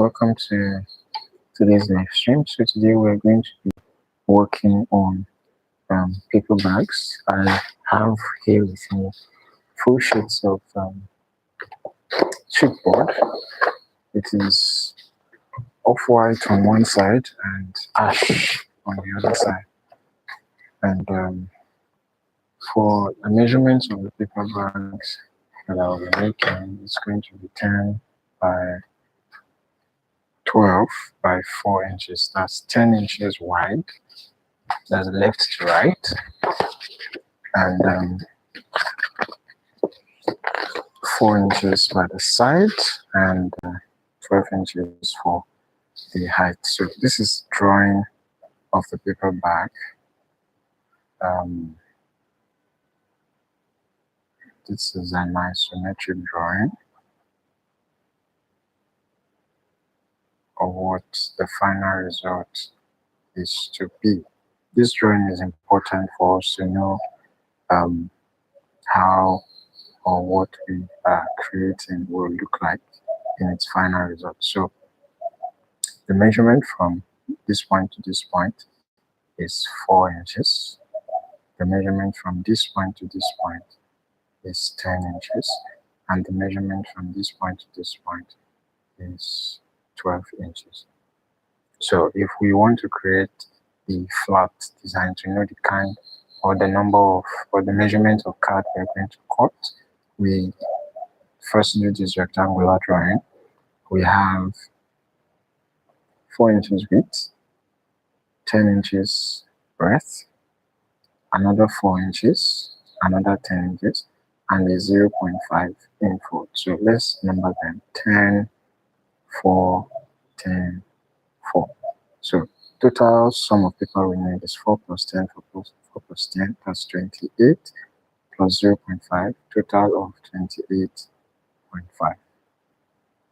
welcome to today's live stream. So today we're going to be working on paper bags. I have here with me full sheets of chipboard. It is off-white on one side and ash on the other side. And for the measurements of the paper bags that I'll be making, it's going to be 10 by 12 by 4 inches. That's 10 inches wide. That's left to right, and 4 inches by the side, and 12 inches for the height. So this is drawing of the paper bag. This is an isometric drawing of what the final result is to be. This drawing is important for us to know how or what we are creating will look like in its final result. So the measurement from this point to this point is 4 inches. The measurement from this point to this point is 10 inches. And the measurement from this point to this point is 12 inches. So if we want to create the flat design, to know the kind or the number of or the measurement of card we're going to cut, we first do this rectangular drawing. We have 4 inches width, 10 inches breadth, another 4 inches, another 10 inches, and a 0.5 infold. So let's number them: 10, 4, 10, 4. So total sum of paper we need is 4 plus 10, 4 plus 10 plus 28 plus 0.5, total of 28.5.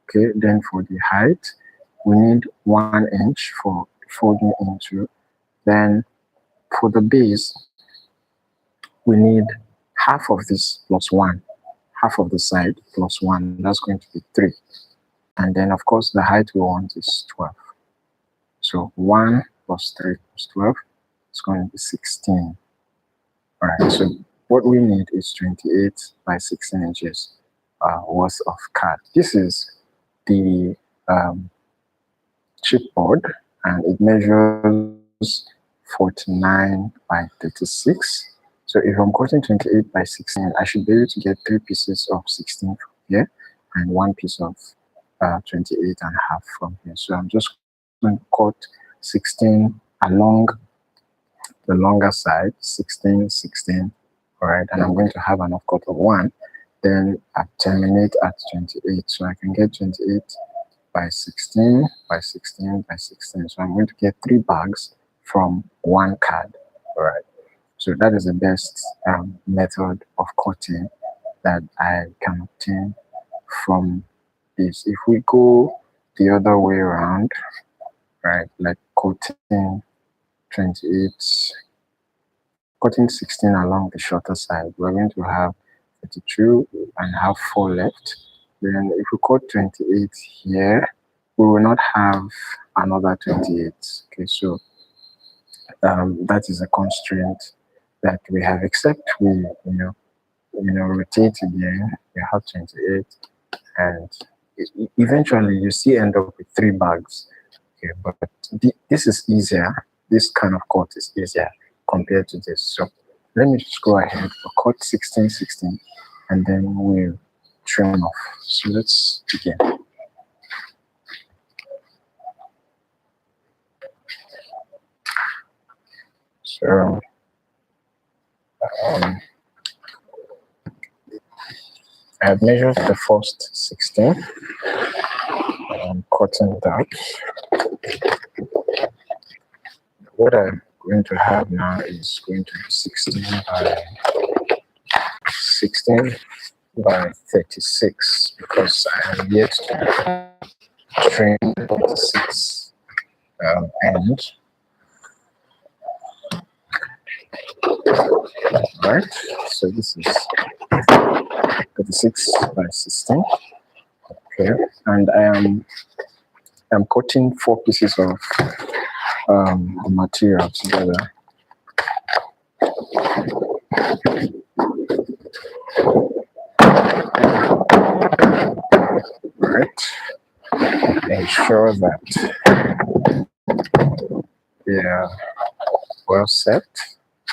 Okay, then for the height, we need 1 inch for folding into. Then for the base, we need half of this plus 1, half of the side plus 1. That's going to be 3. And then, of course, the height we want is 12. So 1 plus 3 plus 12 is going to be 16. All right, so what we need is 28 by 16 inches worth of card. This is the chipboard, and it measures 49 by 36. So if I'm cutting 28 by 16, I should be able to get 3 pieces of 16 from here and 1 piece of 28 and a half from here. So I'm just going to cut 16 along the longer side, 16, 16. All right, and I'm going to have an offcut of 1. Then I terminate at 28. So I can get 28 by 16 by 16 by 16. So I'm going to get 3 bags from 1 card. All right. So that is the best method of cutting that I can obtain from this. If we go the other way around, right, like cutting 16 along the shorter side, we're going to have 32 and have 4 left. Then if we cut 28 here, we will not have another 28. Okay, so that is a constraint that we have, except we rotate again. We have 28, and eventually you see end up with 3 bags. Okay, but this is easier. This kind of cut is easier compared to this. So let me just go ahead for cut 16, 16, and then we'll trim off. So let's begin. So I have measured the first 16. I'm cutting that. What I'm going to have now is going to be 16 by 36, because I am yet to trim the 36 end. Right, so this is 36 by 16. Okay, and I am I'm cutting 4 pieces of the material together. Right. Ensure that they are well set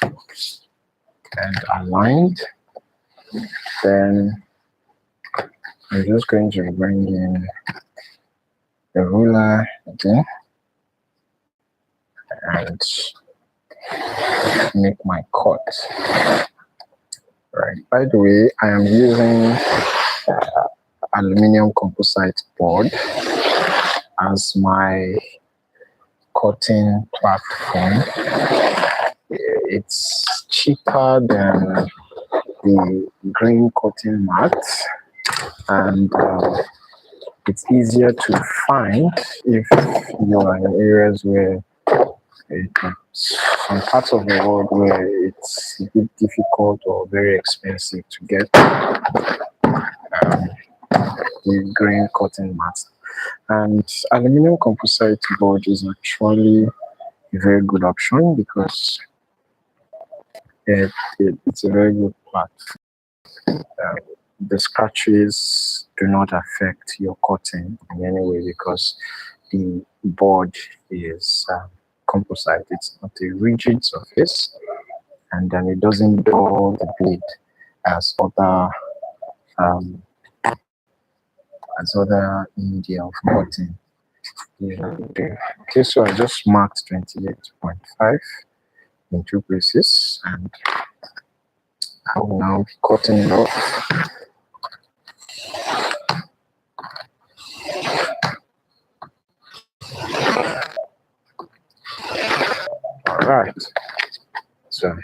and aligned. Then I'm just going to bring in the ruler again and make my cut. Right. By the way, I am using aluminum composite board as my cutting platform. It's cheaper than the green cutting mat, and it's easier to find if you are in areas where some parts of the world where it's a bit difficult or very expensive to get the green cotton mat. And aluminum composite board is actually a very good option because it's a very good platform. The scratches do not affect your cutting in any way because the board is composite. It's not a rigid surface, and then it doesn't dull the blade as other media of cutting. Okay, so I just marked 28.5 in 2 places, and I will now be cutting it off. All right, so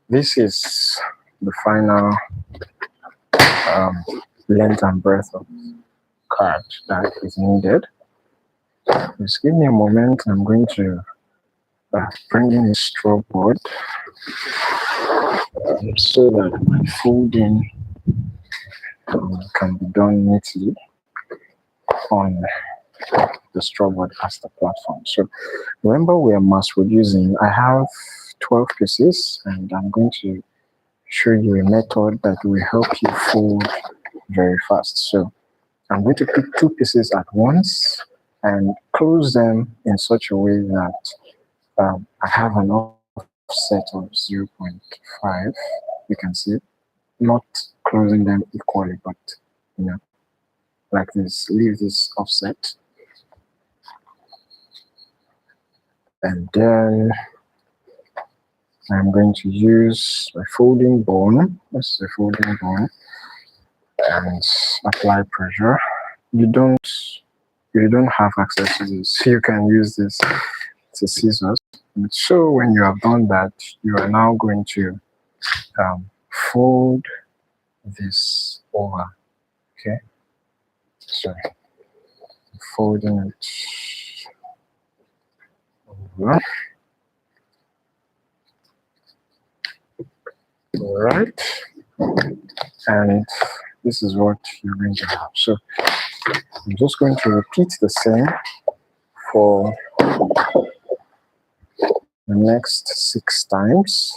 this is the final length and breadth of card that is needed. Just give me a moment. I'm going to bring in a straw board so that my folding can be done neatly on the straw board as the platform. So remember, we are mass producing. I have 12 pieces, and I'm going to show you a method that will help you fold very fast. So I'm going to pick 2 pieces at once and close them in such a way that I have an offset of 0.5. You can see it. Not closing them equally, but like this. Leave this offset, and then I'm going to use my folding bone. This is a folding bone, and apply pressure. You don't have access to this. You can use this to scissors. So when you have done that, you are now going to fold this over. Okay, so folding it over. All right, and this is what you're going to have. So I'm just going to repeat the same for the next 6 times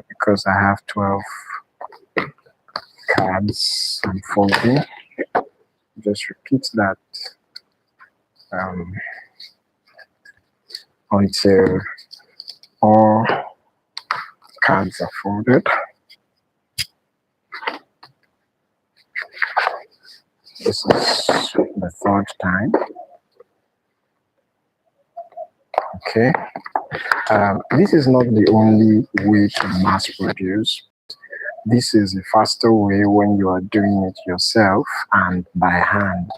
because I have 12 cards I'm folding. Just repeat that until all cards are folded. This is the 3rd time. Okay. This is not the only way to mass produce. This is a faster way when you are doing it yourself and by hand.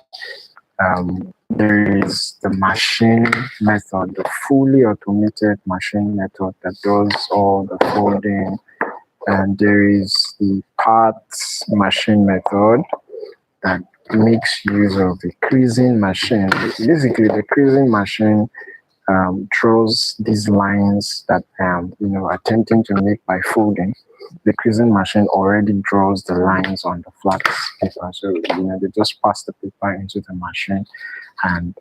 There is the machine method, the fully automated machine method that does all the folding, and there is the parts machine method that makes use of the creasing machine. Basically, the creasing machine draws these lines that I am attempting to make by folding. the creasing machine already draws the lines on the flat paper. So, they just pass the paper into the machine and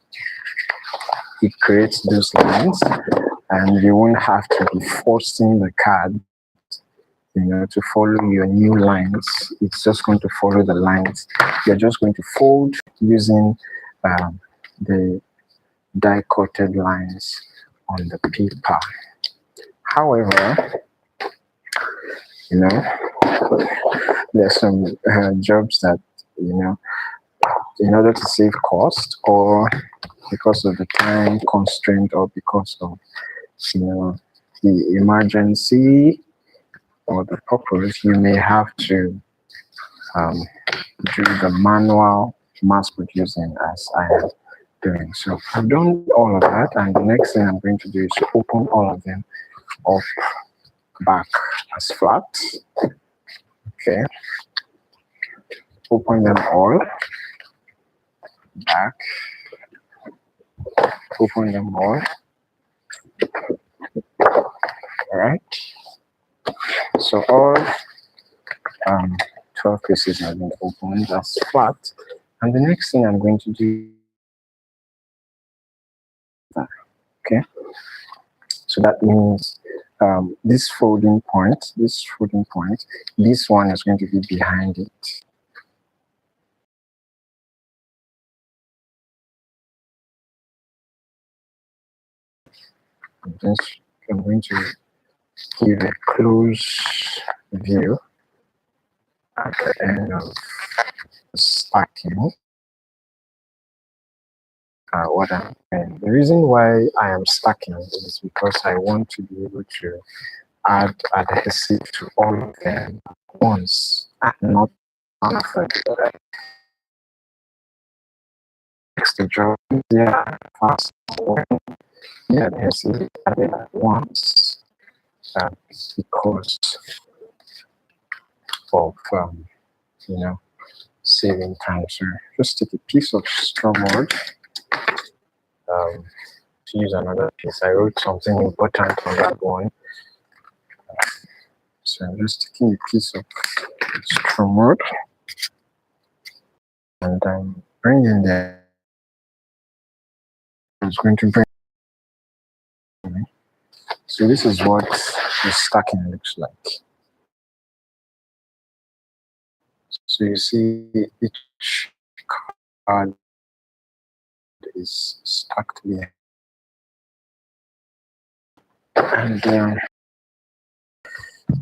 it creates those lines, and you won't have to be forcing the card, to follow your new lines. It's just going to follow the lines. You're just going to fold using the die-cutted lines on the paper. However, there's some jobs that, in order to save cost, or because of the time constraint, or because of, the emergency or the purpose, you may have to do the manual mass producing as I am doing. So I've done all of that, and the next thing I'm going to do is to open all of them up back as flat. Okay. Open them all back. Open them all. All right. So all 12 pieces have been opened as flat. And the next thing I'm going to do, okay. So that means this folding point, this one is going to be behind it. I'm going to give a close view at the end of the stacking. What I'm doing. The reason why I am stacking is because I want to be able to add adhesive to all of them at once, and not the job. Yeah, fast. Yeah, adhesive added at once, because of saving time. So just take a piece of straw board. To use another piece, I wrote something important on that one. So I'm just taking a piece of straw board and I'm bringing there. I'm going to bring. So this is what the stacking looks like. So you see each card is stacked here. And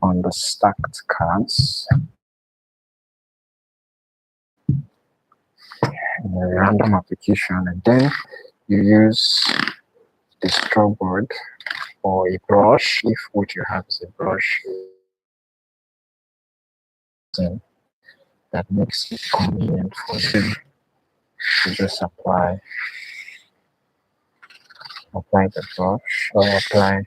on the stacked cards, in a random application, and then you use the straw board or a brush, if what you have is a brush, that makes it convenient for you to just apply the brush, or apply.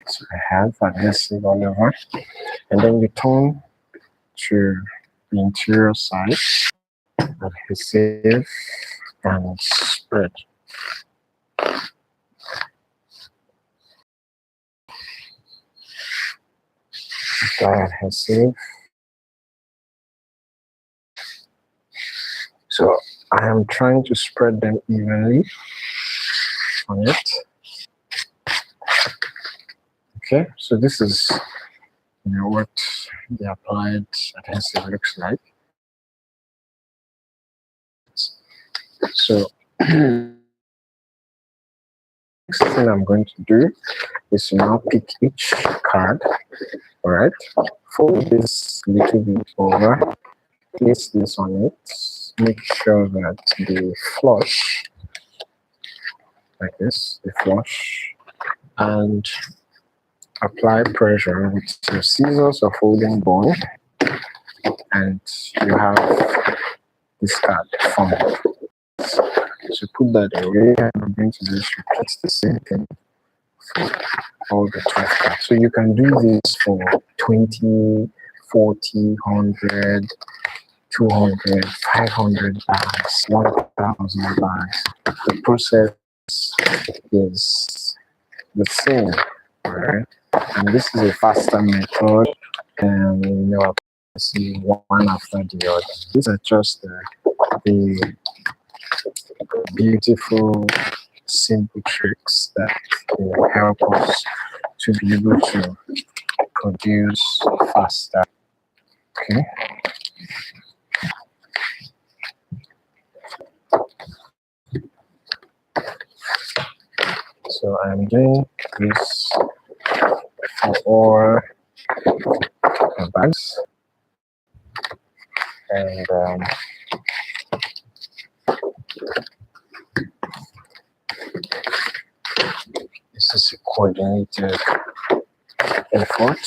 So I have adhesive all over, and then you turn to the interior side, adhesive, and spread. Apply adhesive. So I am trying to spread them evenly on it. Okay, so this is what the applied adhesive looks like. So next thing I'm going to do is to now pick each card. All right, fold this little bit over, place this on it, make sure that the flush, like this, the flush, and apply pressure with your scissors or folding board, and you have this card formed. So put that away, and I'm going to just repeat the same thing for all the 12 cards. So you can do this for 20, 40, 100, 200, 500 bags, 1,000 bags. The process is the same. Alright, and this is a faster method, and I see one after the other. These are just the beautiful, simple tricks that will help us to be able to produce faster. Okay. So I'm doing this for all the bags, and this is a coordinated effort.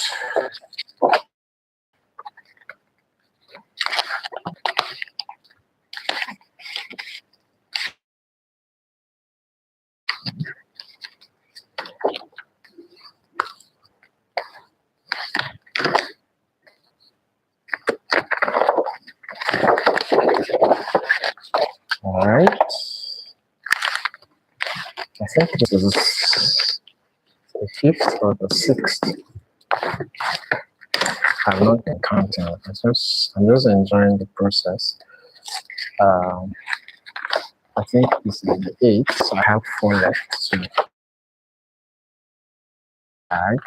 All right. I think this is the fifth or the sixth. I'm not been counting. I'm just enjoying the process. I think this is the eighth, so I have 4 left. So bag.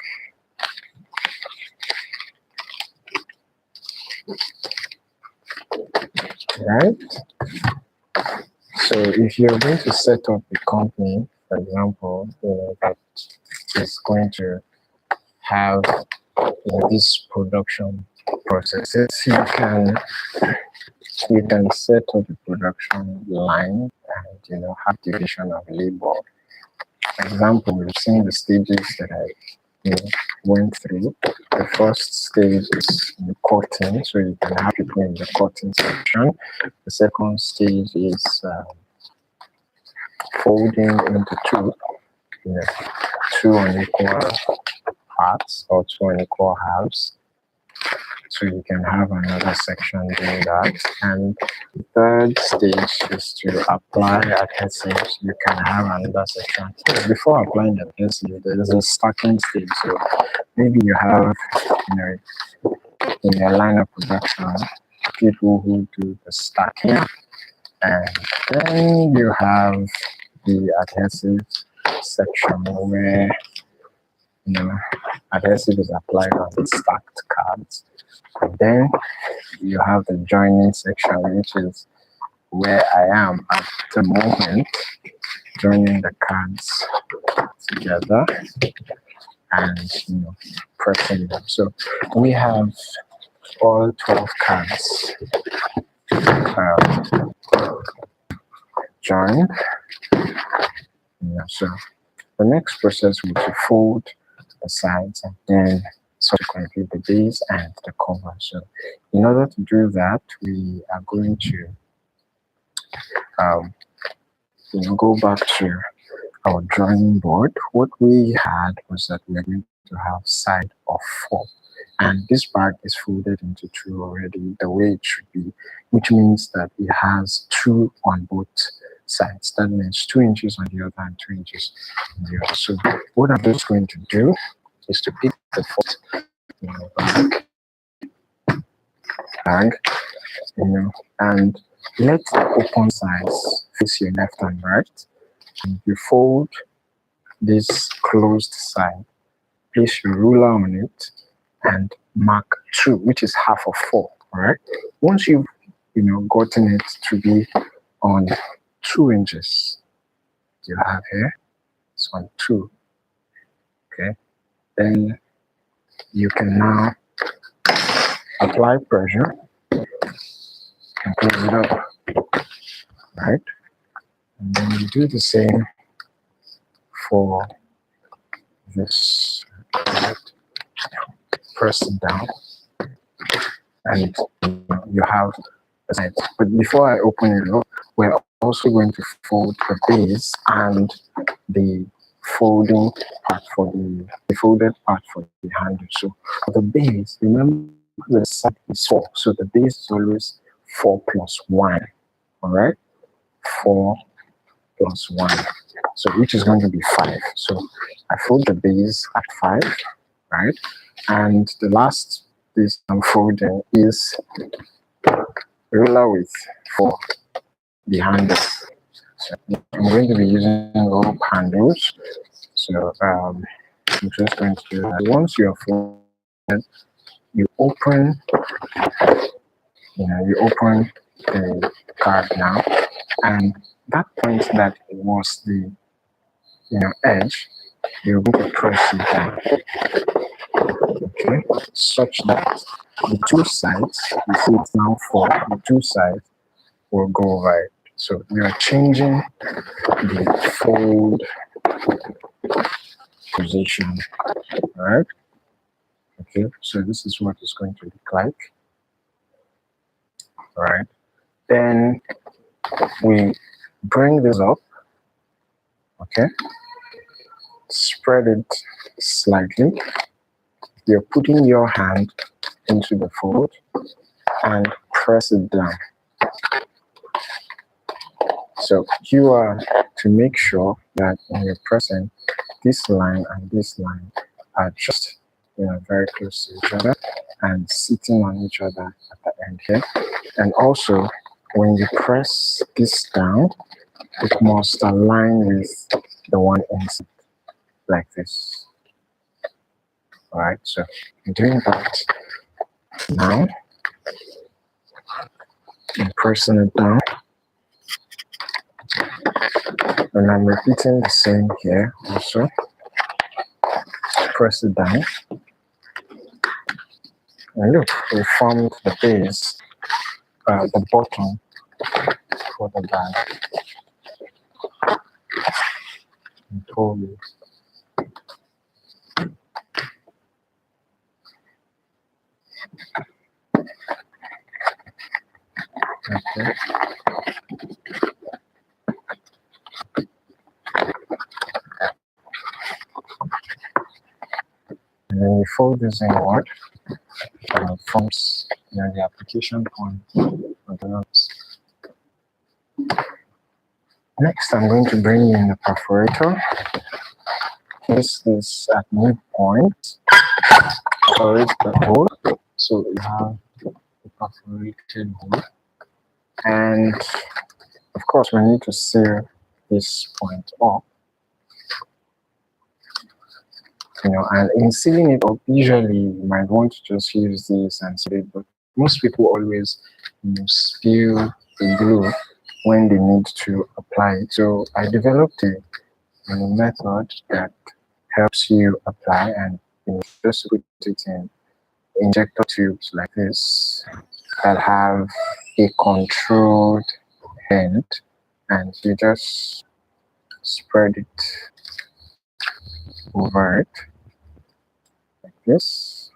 Right. So if you're going to set up a company, for example, that is going to have this production processes, you can set up a production line and have division of labor. For example, we've seen the stages that I went through. The first stage is the cutting, so you can have people in the cutting section. The second stage is folding into two, two unequal parts or two unequal halves. So you can have another section doing that. And the third stage is to apply adhesives. You can have another section. Before applying the adhesive, there is a stacking stage. So maybe you have, in your line of production, people who do the stacking. And then you have the adhesive section where adhesive is applied on the stacked cards. And then you have the joining section, which is where I am at the moment, joining the cards together and pressing them. So we have all 12 cards joined. So the next process will be to fold the sides and then subsequently the base and the cover. So in order to do that, we are going to go back to our drawing board. What we had was that we are going to have side of 4, and this bag is folded into 2 already the way it should be, which means that it has 2 on both sides. That means 2 inches on the other and 2 inches on the other. So what I'm just going to do is to pick the foot bag, and let the open sides face your left and right. And you fold this closed side, place your ruler on it, and mark 2, which is half of 4. All right. Once you've gotten it to be on 2 inches, you have here it's on 2. Okay. Then you can now apply pressure and close it up. Right. And then you do the same for this. Right. Press it down, and you have the sides. But before I open it up, we're also going to fold the base and the folding part for the folded part for the handle. So for the base, remember the side is 4, so the base is always 4 plus 1. All right, 4 plus 1. So which is going to be 5. So I fold the base at 5, right? And the last piece I'm folding is ruler with 4 behind this. So I'm going to be using rope handles. So I'm just going to do that. Once you're folded, you open, you open the card now, and that point that was the edge, you're going to press it down, okay, such that the two sides, you see it's now 4, the two sides will go over it. So we are changing the fold position, right? Okay, so this is what it's going to look like, right? Then we bring this up, okay, spread it slightly. You're putting your hand into the fold and press it down. So you are to make sure that when you're pressing, this line and this line are just very close to each other and sitting on each other at the end here. And also, when you press this down, it must align with the one inside, like this. All right, so I'm doing that now. I'm pressing it down. And I'm repeating the same here also. Press it down. And look, we formed the base, the bottom for the bag. And fold it. Okay. And then you fold this inward, and it forms the application point of the ropes. Next, I'm going to bring in the perforator. This is at midpoint. Perforate the hole. So we have the perforated hole. And of course, we need to seal this point up. And in sealing it up, usually you might want to just use this and seal it, but most people always spill the glue when they need to apply it. So I developed a method that helps you apply, and just put it in injector tubes like this that have a controlled end, and you just spread it over it like this.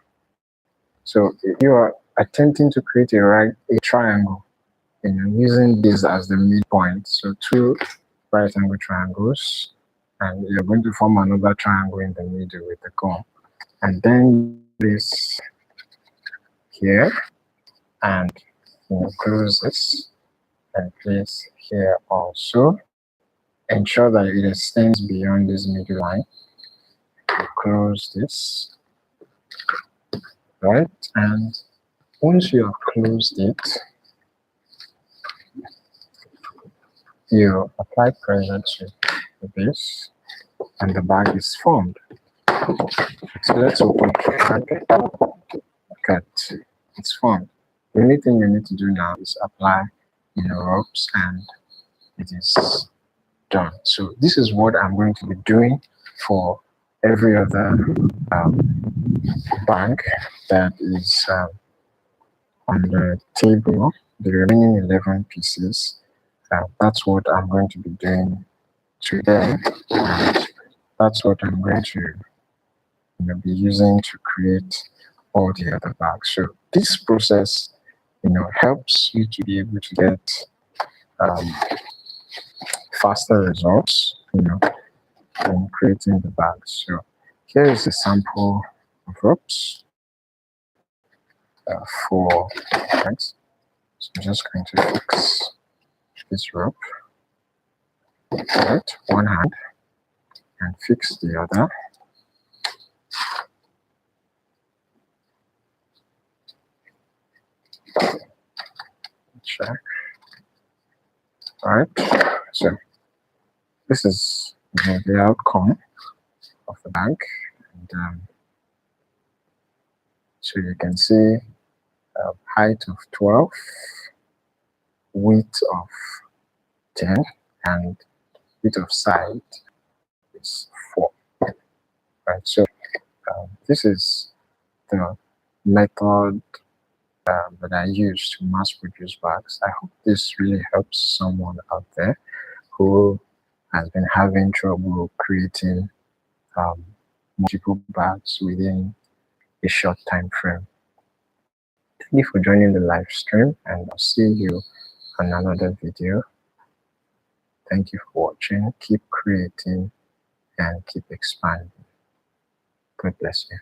So you are attempting to create a triangle, using this as the midpoint. So 2 right angle triangles, and you're going to form another triangle in the middle with the comb, and then this here, and close this, and place here also. Ensure that it extends beyond this middle line. Close this, right? And once you have closed it, you apply pressure to the base, and the bag is formed. So let's open it. Okay, it's formed. The only thing you need to do now is apply ropes, and it is done. So this is what I'm going to be doing for every other bag that is on the table. The remaining 11 pieces, that's what I'm going to be doing today, and that's what I'm going to be using to create all the other bags. So this process helps you to be able to get faster results in creating the bags. So here is a sample of ropes for bags. So I'm just going to fix this rope. right, one hand, and fix the other. Check. All right, so this is the outcome of the bank, and so you can see height of 12, width of 10, and width of side is 4. Right, so this is the method that I use to mass produce bags. I hope this really helps someone out there who has been having trouble creating multiple bags within a short time frame. Thank you for joining the live stream, and I'll see you on another video. Thank you for watching. Keep creating and keep expanding. God bless you.